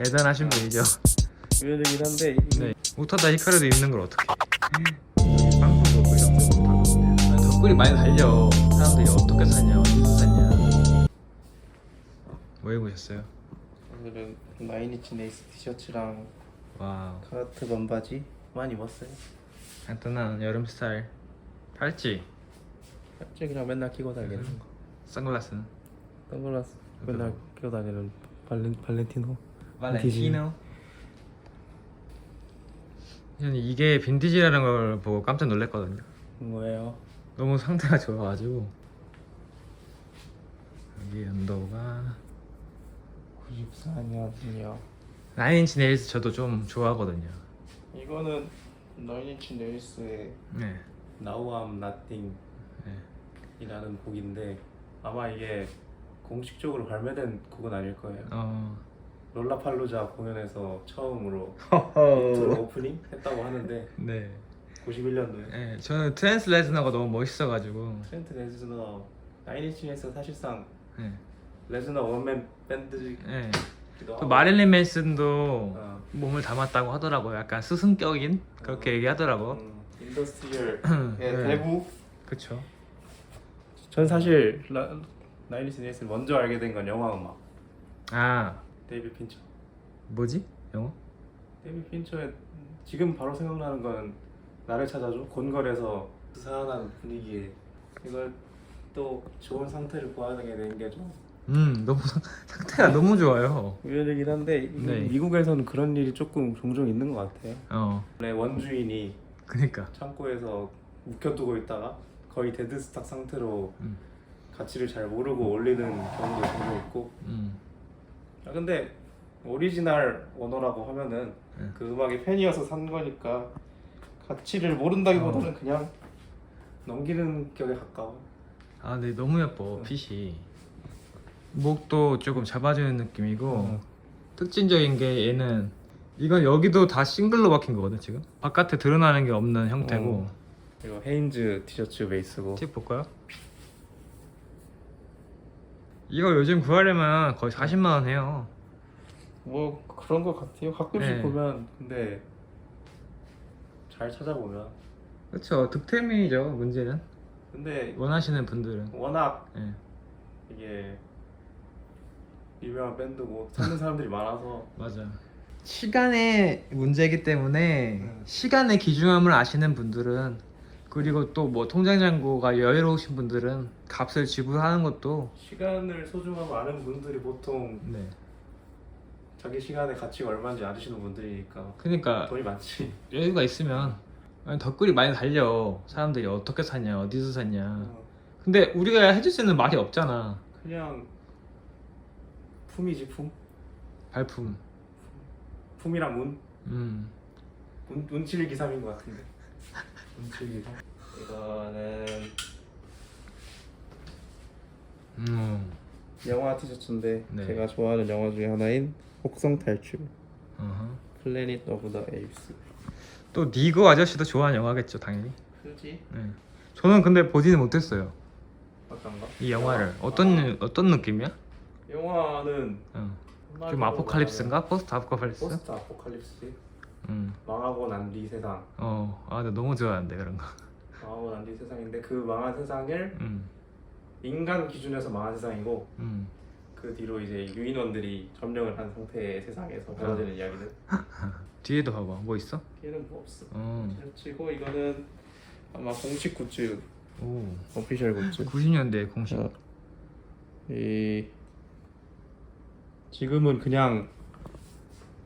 대단하신 분이죠. 유연이긴 한데 네. 우타다 히카루도 입는 걸 어떻게? 여기 빵꾸도 그 정도 못하거든요. 덧글이 많이 달려. 사람들이 어떻게 샀냐, 어디서 샀냐. 뭐 입으셨어요? 오늘은 나인이치 네이스 티셔츠랑 와우. 카라트 반바지 많이 입었어요. 간단한 여름 스타일. 팔찌, 갑자기 그냥 맨날 끼고 다니는 거. 선글라스는 선글라스 맨날 끼고 다니는 발렌티노. 발렌티노. 저는 이게 빈티지라는 걸 보고 깜짝 놀랐거든요. 뭐예요? 너무 상태가 좋아가지고. 여기 연도가 94년이요. 나인인치 네일스 저도 좀 좋아하거든요. 이거는 나인이치 네이스의 네. Now I'm Nothing 네. 이라는 곡인데 아마 이게 공식적으로 발매된 곡은 아닐 거예요. 롤라팔루자 공연에서 처음으로 인트로 오프닝 했다고 하는데 네. 91년도에 네. 저는 트랜스 레즈너가 너무 멋있어가지고. 트렌트 레즈너 나인이치 네이스가 사실상 네. 레즈너 원맨 밴드기도 네. 또 하고 마릴린 맨슨도 어. 몸을 담았다고 하더라고요. 약간 스승격인 그렇게 얘기하더라고. 인더스트리얼의 네. 대부. 그쵸. 전 사실 나인이치 네이스를 먼저 알게 된 건 영화 음악. 아 데이비 핀처. 뭐지? 영어? 데이비 핀처의 지금 바로 생각나는 건 나를 찾아줘. 곤걸에서 스산한 분위기에 이걸 또 좋은 상태를 보완하게 된 게 좀 너무 상태가 너무 좋아요. 우연이긴 한데 네. 미국에서는 그런 일이 조금 종종 있는 것 같아요. 원래 원주인이 그니까. 창고에서 묵혀두고 있다가 거의 데드스탁 상태로 음. 가치를 잘 모르고 올리는 경우도 종종 있고. 근데 오리지널 오너라고 하면은 그 음악의 팬이어서 산 거니까 가치를 모른다기보다는 그냥 넘기는 격에 가까워. 아 근데 너무 예뻐 핏이. 목도 조금 잡아주는 느낌이고 특징적인 게 얘는 이건 여기도 다 싱글로 박힌 거거든 지금. 바깥에 드러나는 게 없는 형태고. 이거 헤인즈 티셔츠 베이스고. 팁 볼까요? 이거 요즘 구하려면 거의 40만 원 해요. 뭐 그런 것 같아요. 가끔씩 네. 보면. 근데 잘 찾아보면. 그렇죠. 득템이죠 문제는. 근데 원하시는 분들은. 워낙 네. 이게 유명한 밴드고 찾는 사람들이 많아서. 맞아. 시간의 문제이기 때문에 시간의 귀중함을 아시는 분들은, 그리고 또 뭐 통장 잔고가 여유로우신 분들은 값을 지불하는 것도. 시간을 소중함을 아는 분들이 보통 네. 자기 시간의 가치가 얼마인지 아시는 분들이니까 그러니까 돈이 많지. 여유가 있으면. 아니, 덧글이 많이 달려. 사람들이 어떻게 샀냐, 어디서 샀냐. 근데 우리가 해줄 수 있는 말이 없잖아. 그냥 품이지 품. 발품. 품이랑 음. 운칠기삼인 것 같은데. 운칠기삼. 이거는 영화 티셔츠인데 네. 제가 좋아하는 영화 중에 하나인 혹성 탈출. 어허. 플래닛 오브 더 에이프스. 또 니고 아저씨도 좋아하는 영화겠죠 당연히. 그지? 네. 저는 근데 보지는 못했어요 어떤가? 이 영화를. 어떤 느낌이야? 영화는 좀 아포칼립스인가? 포스트 아포칼립스? 포스트 아포칼립스. 음. 망하고 난 뒤 세상. 아, 나 너무 좋아하는데 그런 거. 망하고 난 뒤 세상인데 그 망한 세상을 음. 인간 기준에서 망한 세상이고 음. 그 뒤로 이제 유인원들이 점령을 한 상태의 세상에서 벌어지는 이야기들. 뒤에도 봐봐. 뭐 있어? 얘는 뭐 없어. 어. 치고 이거는 아마 공식 굿즈, 오. 오피셜 굿즈. 90년대 공식. 이 지금은 그냥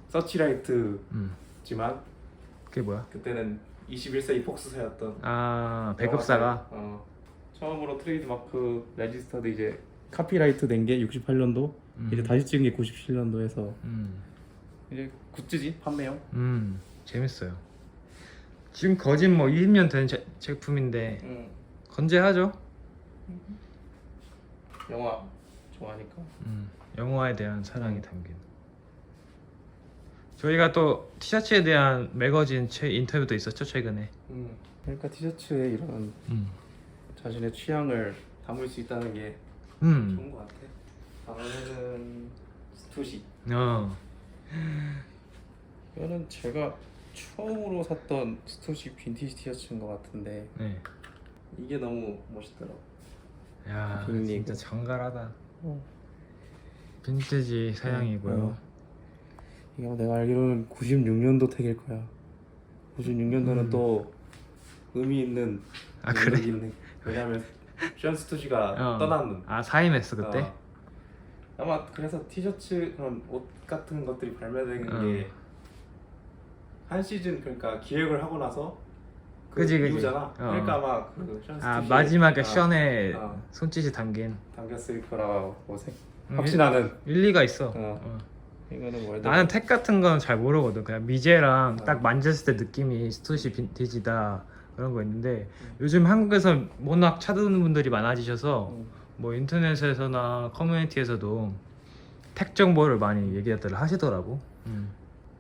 서치라이트지만 그게 뭐야? 그때는 21세기 폭스사였던. 배급사가. 처음으로 트레이드 마크 레지스터드 이제 카피라이트 된 게 68년도. 이제 다시 찍은 게 97년도에서 이제 굿즈지 판매용. 재밌어요. 지금 거진 뭐 20년 된 제품인데 건재하죠? 영화 좋아하니까. 영화에 대한 사랑이 담긴. 저희가 또 티셔츠에 대한 매거진 인터뷰도 있었죠 최근에. 그러니까 티셔츠에 이런 자신의 취향을 담을 수 있다는 게 좋은 것 같아. 다음에는 스투시. 이거는 제가 처음으로 샀던 스토시 빈티지 티셔츠인 것 같은데 네. 이게 너무 멋있더라고. 야 빅리그. 진짜 정갈하다. 어. 빈티지 사양이고요. 이거 내가 알기로는 96년도 택일 거야. 96년도는 또 의미 있는 아, 그래? 있는. 왜냐면 션 스토시가 떠났는. 아 사임했어 그때? 아마 그래서 티셔츠 그런 옷 같은 것들이 발매된 게 한 시즌 그러니까 기획을 하고 나서 그지. 이후잖아. 그러니까 아마 션 스토시 마지막에 션의 손짓이 담긴 담겼을 거라고 확신하는. 일리가 있어. 이거는 월드. 나는 택 같은 건 잘 모르거든. 그냥 미제랑 어. 딱 만졌을 때 느낌이 스토시 빈티지다 그런 거 있는데 요즘 한국에서 워낙 찾는 분들이 많아지셔서 뭐 인터넷에서나 커뮤니티에서도 택 정보를 많이 얘기들 하시더라고.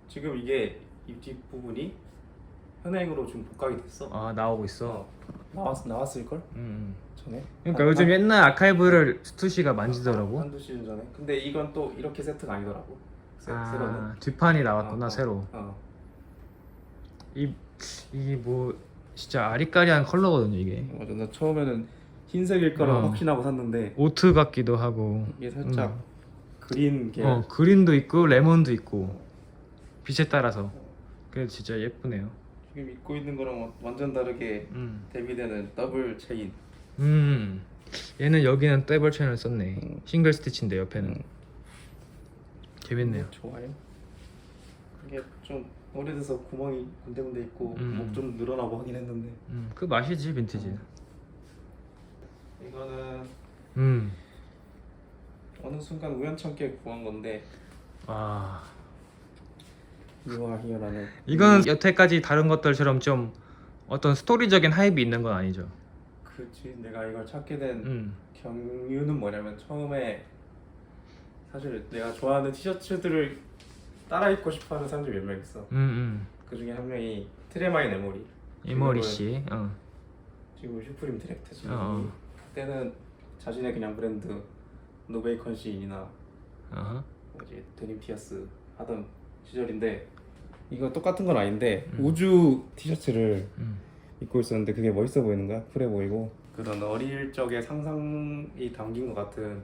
지금 이게 이 뒷부분이 현행으로 좀 복각이 됐어. 아 나오고 있어. 나왔을 걸? 전에. 그러니까 요즘 옛날 아카이브를 스투시가 만지더라고. 한두 시즌 전에. 근데 이건 또 이렇게 세트가 아니더라고. 새로는. 뒷판이 나왔구나 새로. 어. 이게 뭐 진짜 아리까리한 컬러거든요 이게. 맞아. 나 처음에는 흰색일 거라고 확신하고 샀는데 오트 같기도 하고. 이게 살짝 그린 계열. 그린도 있고 레몬도 있고 빛에 따라서. 그래 진짜 예쁘네요. 지금 입고 있는 거랑 완전 다르게 대비되는 더블 체인. 얘는 여기는 더블 체인을 썼네. 싱글 스티치인데 옆에는. 재밌네요. 좋아요. 이게 좀 오래돼서 구멍이 군데군데 있고 목 좀 늘어나고 하긴 했는데. 그 맛이지 빈티지. 이거는 어느 순간 우연찮게 구한 건데. 유아히어라는. 이건 여태까지 다른 것들처럼 좀 어떤 스토리적인 하이브 있는 건 아니죠. 그렇지. 내가 이걸 찾게 된 경유는 뭐냐면 처음에 사실 내가 좋아하는 티셔츠들을 따라 입고 싶어하는 사람들이 몇 명 있어. 그 중에 한 명이 트레마인 이모리 씨. 지금 슈프림 디렉터지. 그때는 자신의 그냥 브랜드 노베이컨 시인이나 이제 데님 피어스 하던 시절인데 이거 똑같은 건 아닌데 우주 티셔츠를 입고 있었는데 그게 멋있어 보이는 거야. 쿨해 보이고 그런 어릴 적의 상상이 담긴 것 같은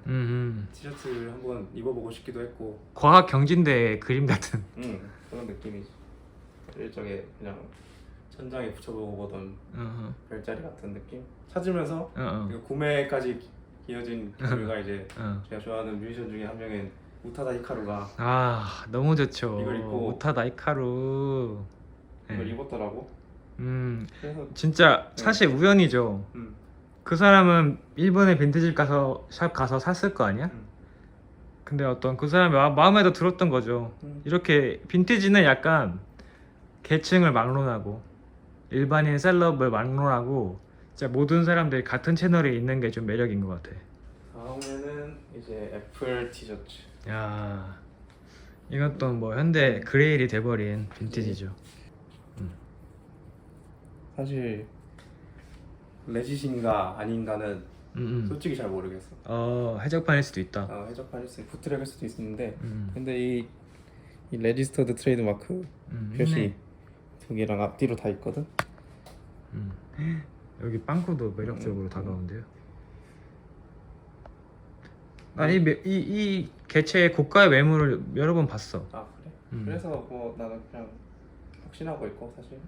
티셔츠를 한번 입어보고 싶기도 했고. 과학 경진대 그림 같은. 그런 느낌이지. 어릴 적에 그냥 천장에 붙여보고 보던 별자리 같은 느낌. 찾으면서 구매까지 이어진 경우가 이제 제가 좋아하는 뮤지션 중에 한 명인 우타다 히카루가 너무 좋죠. 이걸 입고 우타다 히카루 이걸 입었더라고. 그래서 진짜 사실 우연이죠. 그 사람은 일본에 빈티지 샵 가서 샀을 거 아니야? 근데 어떤 그 사람이 마음에도 들었던 거죠. 이렇게 빈티지는 약간 계층을 막론하고 일반인 셀럽을 막론하고 진짜 모든 사람들이 같은 채널에 있는 게 좀 매력인 것 같아. 다음에는 이제 애플 티셔츠. 야, 이건 또 뭐 현대 그레일이 돼버린 빈티지죠. 사실 레짓인가 아닌가는 솔직히 잘 모르겠어. 해적판일 수도 있다. 해적판일 수도 있고 부트랙일 수도 있는데 근데 이 레지스터드 트레이드 마크 표시 두 개랑 앞뒤로 다 있거든. 여기 빵꾸도 매력적으로 다가오는데요. 이 개체의 고가의 외모를 여러 번 봤어. 그래? 그래서 뭐 나는 그냥 확신하고 있고 사실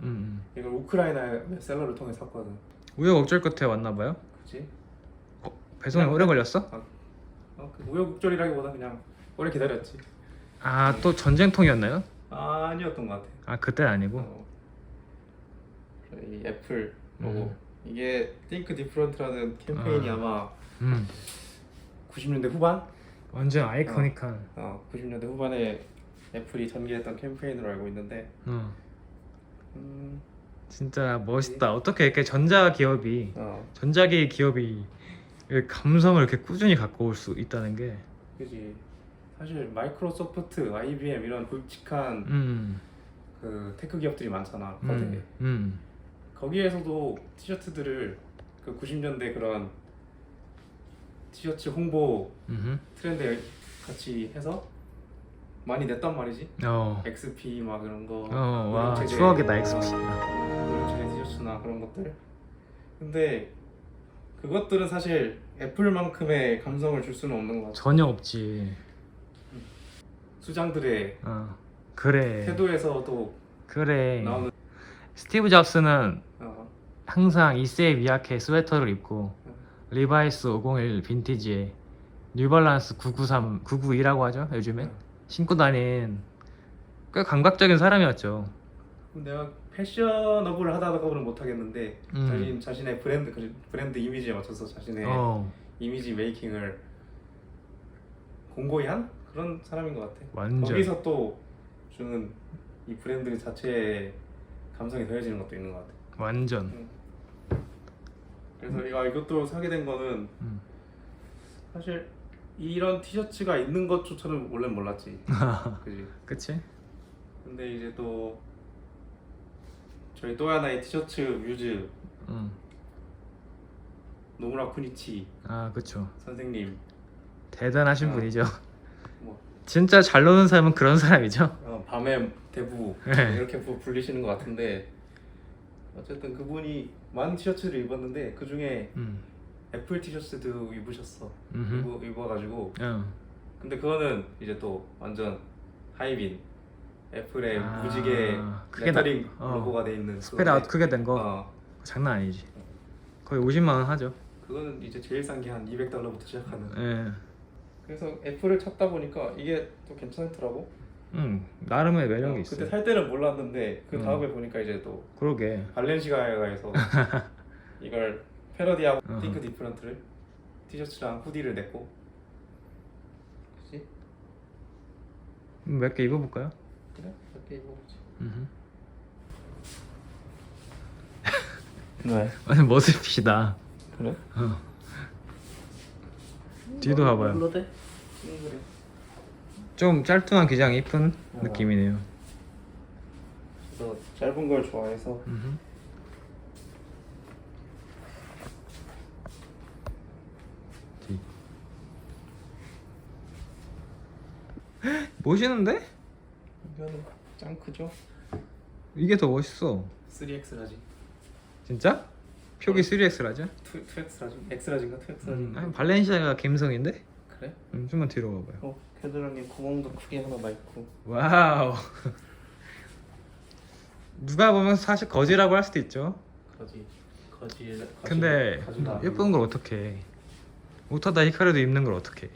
이걸 우크라이나 셀러를 통해 샀거든. 우여곡절 끝에 왔나봐요. 그치? 배송이 오래 걸렸어? 그 우여곡절이라기보다 그냥 오래 기다렸지. 또 전쟁통이었나요? 아니었던 것 같아. 그때 아니고. 이 애플 로고 이게 Think Different라는 캠페인이 아마 90년대 후반? 완전 아이코닉한. 90년대 후반에 애플이 전개했던 캠페인으로 알고 있는데 진짜 멋있다. 어떻게 이렇게 전자기업이 감성을 이렇게 꾸준히 갖고 올 수 있다는 게. 그지. 사실 마이크로소프트, IBM 이런 굵직한 그 테크 기업들이 많잖아. 거대. 거기에서도 티셔츠들을 그 90년대 그런 티셔츠 홍보 트렌드에 같이 해서 많이 냈단 말이지. 어. XP 막 이런 거. 와 체제, 추억이다 XP. 노령체제 티셔츠나 그런 것들. 근데 그것들은 사실 애플만큼의 감성을 줄 수는 없는 것 같아. 전혀 없지. 수장들의 그래. 태도에서도 그래. 나오는. 스티브 잡스는 어, 항상 이세이 미야케 스웨터를 입고 리바이스 501 빈티지에 뉴발란스 993, 992라고 하죠 요즘엔 신고 다닌 꽤 감각적인 사람이었죠. 내가 패셔너블 하다가는 못하겠는데 자신의 브랜드 이미지에 맞춰서 자신의 이미지 메이킹을 공고히 한 그런 사람인 것 같아. 완전. 거기서 또 주는 이 브랜드 자체의 감성이 더해지는 것도 있는 것 같아. 완전. 그래서 이것도 사게 된 거는 사실 이런 티셔츠가 있는 것조차는 원래 몰랐지. 그지? 그치? 근데 이제 또 저희 또 하나의 티셔츠 뮤즈 노무라 쿠니치 그쵸. 선생님 대단하신 분이죠. 뭐, 진짜 잘 노는 사람은 그런 사람이죠. 밤의 대부 네. 이렇게 불리시는 것 같은데 어쨌든 그분이 많은 티셔츠를 입었는데 그 중에 애플 티셔츠도 입으셨어. 입어가지고 근데 그거는 이제 또 완전 하이빈 애플의 무지개 레터링 로고가 돼 있는 스펠 아웃 크게 된 거. 장난 아니지. 거의 50만 원 하죠. 그거는 이제 제일 싼 게 한 $200부터 시작하는. 예. 그래서 애플을 찾다 보니까 이게 또 괜찮더라고. 나름의 매력이 있어. 그때 살 때는 몰랐는데 그 다음에 보니까 이제 또 그러게. 발렌시아가에서 이걸 패러디하고 띵크 디프런트를 티셔츠랑 후디를 냈고. 그치? 몇 개 입어볼까요? 그래? 몇 개 입어보지. 왜? 완전 머슬핏이다. 그래? 뒤도 봐봐요. 그래. 그래. 좀 짤뚱한 기장이 이쁜 느낌이네요. 그래서 짧은 걸 좋아해서. 뒤. 멋있는데? 이거는 짱 크죠? 이게 더 멋있어. 3X라지. 진짜? 표기 3X라죠? 2X라지? X라지인가? 2X라지? 아니 발렌시아가 감성인데? 그래? 좀만 뒤로 가봐요. 캐드랑에 구멍도 크게 하나 나 있고. 와우. 누가 보면 사실 거지라고 할 수도 있죠. 거지. 근데 가지나. 예쁜 걸 어떻게 해? 오타다 히카루도 입는 걸 어떻게 해?